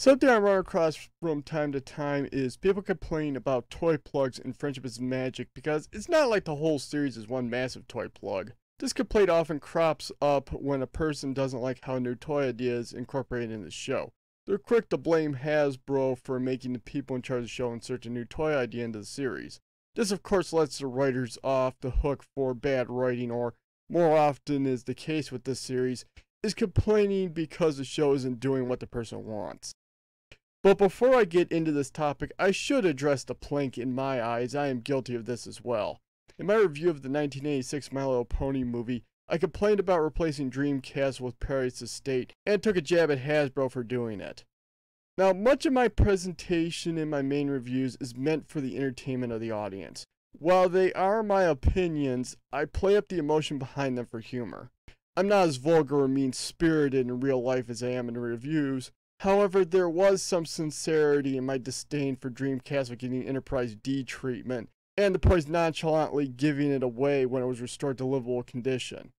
Something I run across from time to time is people complaining about toy plugs in Friendship is Magic because it's not like the whole series is one massive toy plug. This complaint often crops up when a person doesn't like how a new toy idea is incorporated in the show. They're quick to blame Hasbro for making the people in charge of the show insert a new toy idea into the series. This of course lets the writers off the hook for bad writing, or more often is the case with this series, is complaining because the show isn't doing what the person wants. But before I get into this topic, I should address the plank in my eyes. I am guilty of this as well. In my review of the 1986 My Little Pony movie, I complained about replacing Dreamcast with Paradise Estate and took a jab at Hasbro for doing it. Now, much of my presentation in my main reviews is meant for the entertainment of the audience. While they are my opinions, I play up the emotion behind them for humor. I'm not as vulgar or mean-spirited in real life as I am in reviews. However, there was some sincerity in my disdain for Dreamcast for getting Enterprise D treatment, and the ponies nonchalantly giving it away when it was restored to livable condition.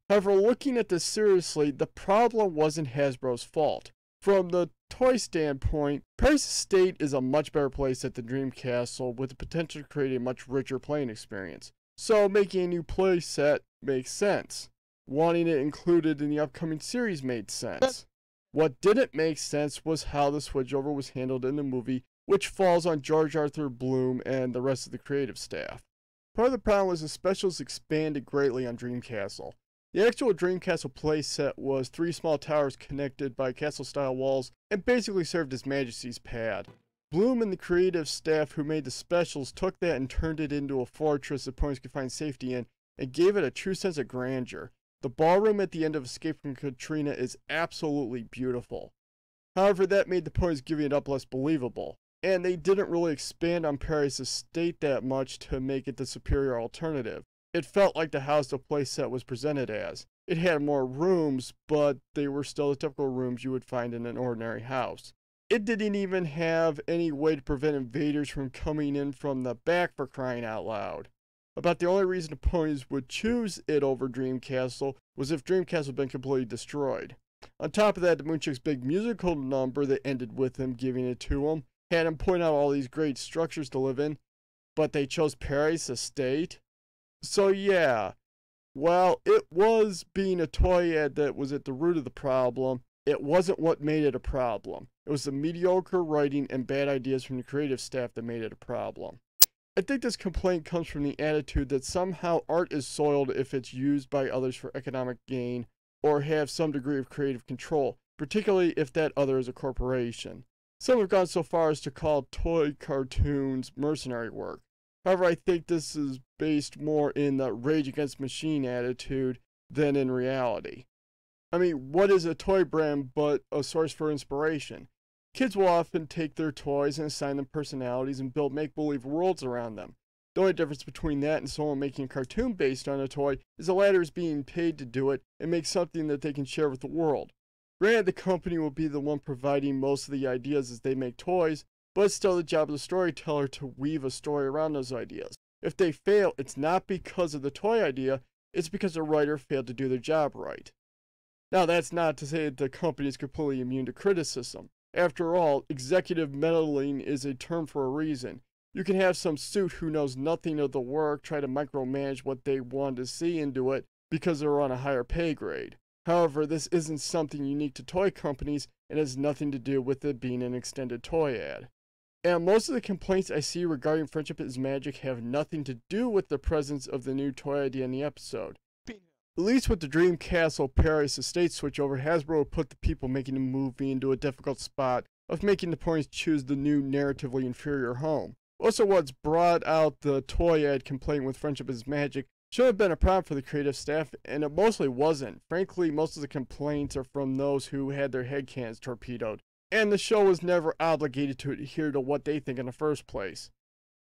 However, looking at this seriously, the problem wasn't Hasbro's fault. From the toy standpoint, Paradise Estate is a much better playset than Dreamcastle, with the potential to create a much richer playing experience. So making a new playset makes sense. Wanting it included in the upcoming series made sense. What didn't make sense was how the switchover was handled in the movie, which falls on George Arthur Bloom and the rest of the creative staff. Part of the problem was the specials expanded greatly on Dreamcastle. The actual Dreamcastle playset was 3 small towers connected by castle-style walls and basically served as Majesty's pad. Bloom and the creative staff who made the specials took that and turned it into a fortress the ponies could find safety in and gave it a true sense of grandeur. The ballroom at the end of Escape from Katrina is absolutely beautiful. However, that made the ponies giving it up less believable, and they didn't really expand on Paradise Estate that much to make it the superior alternative. It felt like the house the playset was presented as. It had more rooms, but they were still the typical rooms you would find in an ordinary house. It didn't even have any way to prevent invaders from coming in from the back, for crying out loud. About the only reason the ponies would choose it over Dreamcastle was if Dreamcastle had been completely destroyed. On top of that, the Moonchick's big musical number that ended with him giving it to him had him point out all these great structures to live in, but they chose Paradise Estate. So yeah, while it was being a toy ad that was at the root of the problem, it wasn't what made it a problem. It was the mediocre writing and bad ideas from the creative staff that made it a problem. I think this complaint comes from the attitude that somehow art is soiled if it's used by others for economic gain or have some degree of creative control, particularly if that other is a corporation. Some have gone so far as to call toy cartoons mercenary work. However, I think this is based more in the Rage Against Machine attitude than in reality. I mean, what is a toy brand but a source for inspiration? Kids will often take their toys and assign them personalities and build make-believe worlds around them. The only difference between that and someone making a cartoon based on a toy is the latter is being paid to do it and make something that they can share with the world. Granted, the company will be the one providing most of the ideas as they make toys, but it's still the job of the storyteller to weave a story around those ideas. If they fail, it's not because of the toy idea, it's because the writer failed to do their job right. Now, that's not to say that the company is completely immune to criticism. After all, executive meddling is a term for a reason. You can have some suit who knows nothing of the work try to micromanage what they want to see into it because they're on a higher pay grade. However, this isn't something unique to toy companies and has nothing to do with it being an extended toy ad. And most of the complaints I see regarding Friendship is Magic have nothing to do with the presence of the new toy idea in the episode. At least with the Dreamcastle Paradise Estate switchover, Hasbro put the people making the movie into a difficult spot of making the ponies choose the new narratively inferior home. Also, what's brought out the toy ad complaint with Friendship is Magic should have been a problem for the creative staff, and it mostly wasn't. Frankly, most of the complaints are from those who had their headcanons torpedoed, and the show was never obligated to adhere to what they think in the first place.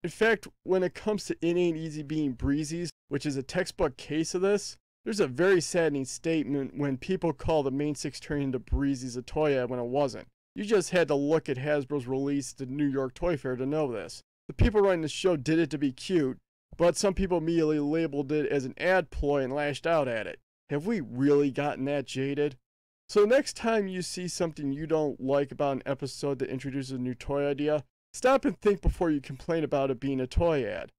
In fact, when it comes to It Ain't Easy Being Breezies, which is a textbook case of this, there's a very saddening statement when people call the main 6 turning into Breezies a toy ad when it wasn't. You just had to look at Hasbro's release at the New York Toy Fair to know this. The people writing the show did it to be cute, but some people immediately labeled it as an ad ploy and lashed out at it. Have we really gotten that jaded? So next time you see something you don't like about an episode that introduces a new toy idea, stop and think before you complain about it being a toy ad.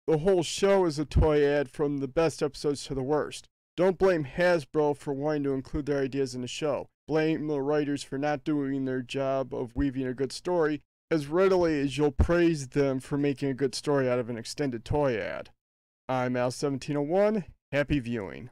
The whole show is a toy ad, from the best episodes to the worst. Don't blame Hasbro for wanting to include their ideas in the show. Blame the writers for not doing their job of weaving a good story as readily as you'll praise them for making a good story out of an extended toy ad. I'm Al1701. Happy viewing.